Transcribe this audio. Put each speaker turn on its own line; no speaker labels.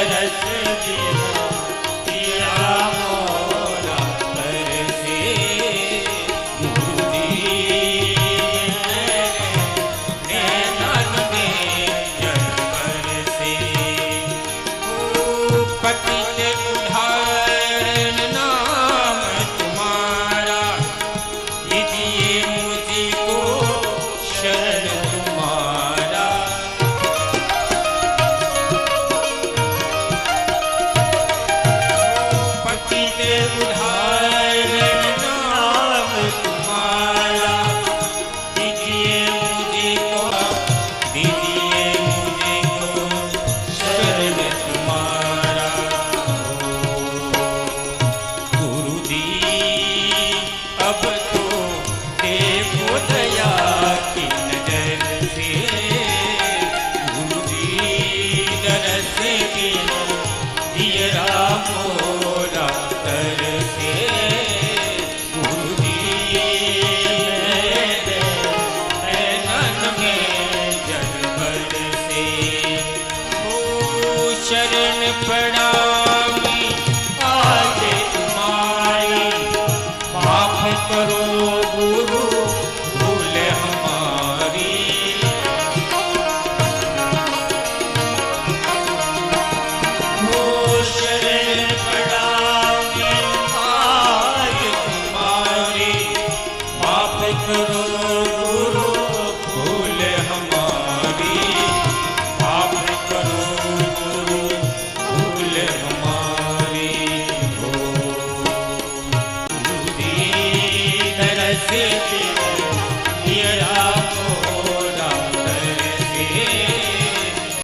दरस बिना पिया मोरा तरसे। गुरुजी नैनन में जल बरसे। पतित उदाहरण नाम तुम्हारा, लीजिए मुझको शरण तुम्हारा। पतित उदाहरण नाम तुम्हारा, लीजिए मुझको शरण तुम्हारा। गुरुजी अब तो देखो दया की नजर से। गुरुजी दरस बिना दियरा मोरा तरसे। गुरुजी नैनन में जल बरसे। ओ शरण पड़ा